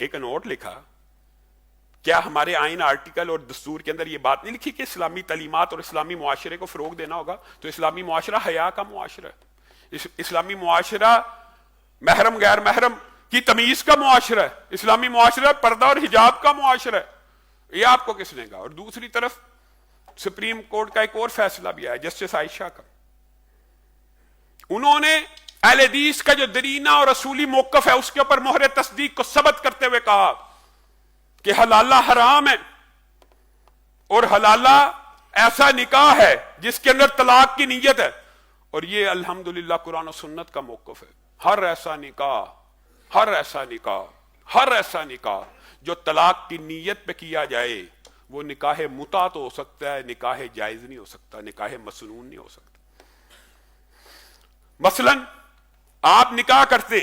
ایک نوٹ لکھا، کیا ہمارے آئین آرٹیکل اور دستور کے اندر یہ بات نہیں لکھی کہ اسلامی تعلیمات اور اسلامی معاشرے کو فروغ دینا ہوگا؟ تو اسلامی معاشرہ حیا کا معاشرہ ہے، اسلامی معاشرہ محرم غیر محرم کی تمیز کا معاشرہ ہے، اسلامی معاشرہ پردہ اور حجاب کا معاشرہ ہے، یہ آپ کو کس نے کہا؟ اور دوسری طرف سپریم کورٹ کا ایک اور فیصلہ بھی آیا جسٹس عائشہ کا، انہوں نے اہل حدیث کا جو درینہ اور اصولی موقف ہے اس کے اوپر مہر تصدیق کو ثبت کرتے ہوئے کہا کہ حلالہ حرام ہے، اور حلالہ ایسا نکاح ہے جس کے اندر طلاق کی نیت ہے، اور یہ الحمدللہ قرآن و سنت کا موقف ہے۔ ہر ایسا نکاح جو طلاق کی نیت پہ کیا جائے وہ نکاح متع تو ہو سکتا ہے، نکاح جائز نہیں ہو سکتا، نکاح مسنون نہیں ہو سکتا۔ مثلا آپ نکاح کرتے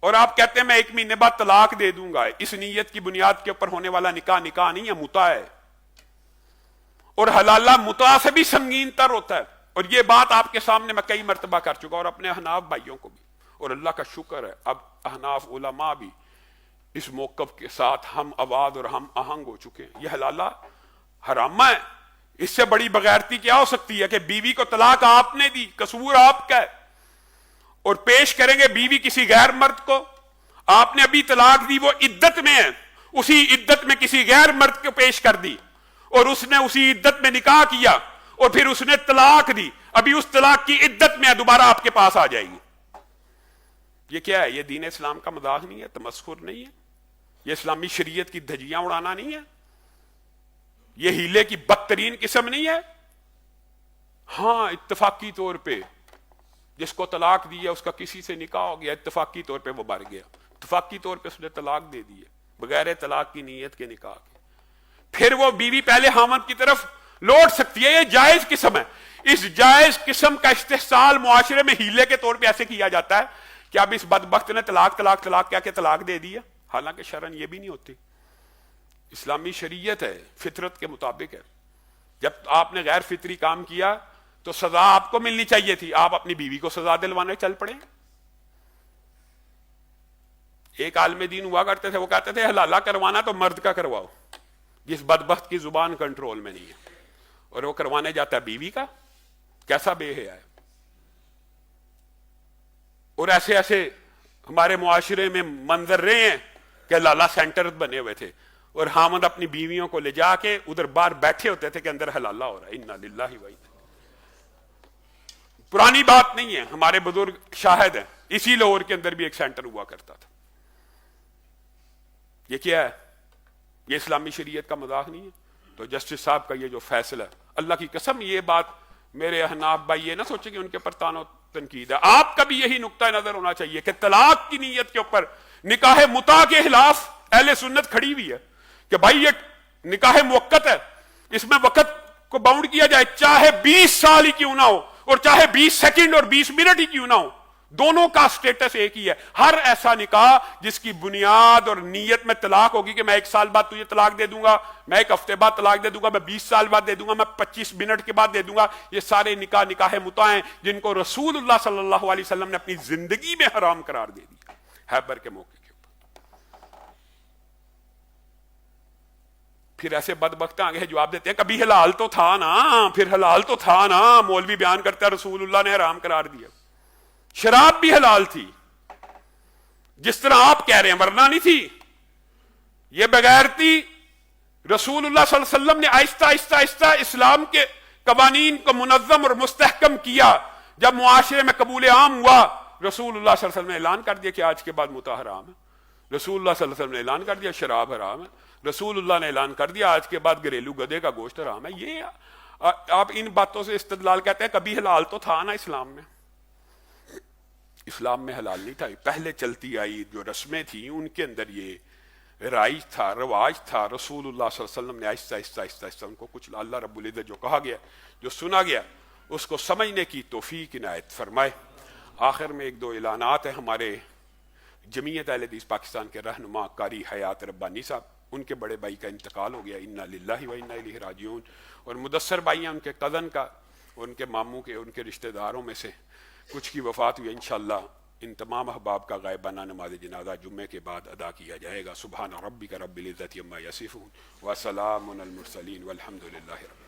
اور آپ کہتے ہیں میں 1 مہینے بعد طلاق دے دوں گا، اس نیت کی بنیاد کے اوپر ہونے والا نکاح نہیں ہے، متع ہے، اور حلالہ متع سے بھی سنگین تر ہوتا ہے۔ اور یہ بات آپ کے سامنے میں کئی مرتبہ کر چکا، اور اپنے احناف بھائیوں کو بھی، اور اللہ کا شکر ہے اب احناف علماء بھی اس موقف کے ساتھ ہم آواز اور ہم آہنگ ہو چکے ہیں۔ یہ حلالہ حرامہ ہے، اس سے بڑی بغیرتی کیا ہو سکتی ہے کہ بیوی کو طلاق آپ نے دی، قصور آپ کا ہے، اور پیش کریں گے بیوی کسی غیر مرد کو، آپ نے ابھی طلاق دی، وہ عدت میں ہے، اسی عدت میں کسی غیر مرد کو پیش کر دی، اور اس نے اسی عدت میں نکاح کیا، اور پھر اس نے طلاق دی، ابھی اس طلاق کی عدت میں دوبارہ آپ کے پاس آ جائے گی۔ یہ کیا ہے؟ یہ دین اسلام کا مذاق نہیں ہے، تمسخر نہیں ہے، یہ اسلامی شریعت کی دھجیاں اڑانا نہیں ہے، یہ ہیلے کی بدترین قسم نہیں ہے۔ ہاں اتفاقی طور پہ جس کو طلاق دی ہے اس کا کسی سے نکاح ہو گیا، اتفاقی طور پہ وہ مر گیا، اتفاقی طور پہ اس نے طلاق دے دی ہے بغیر طلاق کی نیت کے نکاح کے، پھر وہ بیوی پہلے خاوند کی طرف لوٹ سکتی ہے۔ یہ جائز قسم ہے۔ اس جائز قسم کا استحصال معاشرے میں ہیلے کے طور پہ ایسے کیا جاتا ہے کہ اب اس بدبخت نے طلاق کیا کہ طلاق دے دی ہے، حالانکہ شرعاً یہ بھی نہیں ہوتی۔ اسلامی شریعت ہے، فطرت کے مطابق ہے، جب آپ نے غیر فطری کام کیا تو سزا آپ کو ملنی چاہیے تھی، آپ اپنی بیوی کو سزا دلوانے چل پڑے۔ ایک عالم دین ہوا کرتے تھے، وہ کہتے تھے حلالہ کروانا تو مرد کا کرواؤ جس بدبخت کی زبان کنٹرول میں نہیں ہے، اور وہ کروانے جاتا ہے بیوی کا، کیسا بے حیا ہے۔ اور ایسے ایسے ہمارے معاشرے میں منظر رہے ہیں کہ حلالہ سینٹر بنے ہوئے تھے، اور حامد اپنی بیویوں کو لے جا کے ادھر باہر بیٹھے ہوتے تھے کہ اندر حلالہ ہو رہا ہے۔ انا للہ و انا الیہ۔ پرانی بات نہیں ہے، ہمارے بزرگ شاہد ہیں، اسی لاہور کے اندر بھی ایک سینٹر ہوا کرتا تھا۔ یہ کیا ہے؟ یہ اسلامی شریعت کا مذاق نہیں ہے۔ تو جسٹس صاحب کا یہ جو فیصلہ ہے، اللہ کی قسم یہ بات میرے احناف بھائی یہ نہ سوچیں کہ ان کے پر تان و تنقید ہے، آپ کا بھی یہی نقطہ نظر ہونا چاہیے کہ طلاق کی نیت کے اوپر نکاح متع کے خلاف اہل سنت کھڑی ہوئی ہے کہ بھائی یہ نکاح موقت ہے، اس میں وقت کو باؤنڈ کیا جائے، چاہے 20 سال ہی کیوں نہ ہو، اور چاہے 20 سیکنڈ اور 20 منٹ ہی کیوں نہ ہو، دونوں کا سٹیٹس ایک ہی ہے۔ ہر ایسا نکاح جس کی بنیاد اور نیت میں طلاق ہوگی کہ میں 1 سال بعد تجھے طلاق دے دوں گا، میں 1 ہفتے بعد طلاق دے دوں گا، میں 20 سال بعد دے دوں گا، میں 25 منٹ کے بعد دے دوں گا، یہ سارے نکاح متع ہیں جن کو رسول اللہ صلی اللہ علیہ وسلم نے اپنی زندگی میں حرام قرار دے دیا خیبر کے موقع کے اوپر۔ پھر ایسے بدبخت آگے جواب دیتے ہیں کبھی حلال تو تھا نا، پھر حلال تو تھا نا، مولوی بیان کرتا ہے رسول اللہ نے حرام قرار دیا۔ شراب بھی حلال تھی جس طرح آپ کہہ رہے ہیں، ورنہ نہیں تھی۔ یہ بغیرتی رسول اللہ صلی اللہ علیہ وسلم نے آہستہ آہستہ اسلام کے قوانین کو منظم اور مستحکم کیا۔ جب معاشرے میں قبول عام ہوا، رسول اللہ صلی اللہ علیہ وسلم نے اعلان کر دیا کہ آج کے بعد متع حرام ہے، رسول اللہ صلی اللہ علیہ وسلم نے اعلان کر دیا شراب حرام ہے، رسول اللہ نے اعلان کر دیا آج کے بعد گھریلو گدھے کا گوشت حرام ہے۔ یہ آپ ان باتوں سے استدلال کہتے ہیں کبھی حلال تو تھا نا اسلام میں۔ اسلام میں حلال نہیں تھا، پہلے چلتی آئی جو رسمیں تھیں ان کے اندر یہ رائج تھا، رواج تھا۔ رسول اللہ صلی اللہ علیہ وسلم نے آہستہ آہستہ ان کو کچھ اللہ رب العزت جو کہا گیا، جو سنا گیا، اس کو سمجھنے کی توفیق عنایت فرمائے۔ آخر میں 1-2 اعلانات ہیں۔ ہمارے جمعیت اہل حدیث پاکستان کے رہنما قاری حیات ربانی صاحب، ان کے بڑے بھائی کا انتقال ہو گیا، انا للہ و انا الیہ راجعون، اور مدثر بھائی ہیں ان کے کزن کا، ان کے ماموں کے، ان کے رشتہ داروں میں سے کچھ کی وفات ہوئی۔ انشاءاللہ ان تمام احباب کا غائبانہ نماز جنازہ جمعے کے بعد ادا کیا جائے گا۔ سبحان ربک رب العزت عما یصفون وسلام علی المرسلین والحمد للہ رب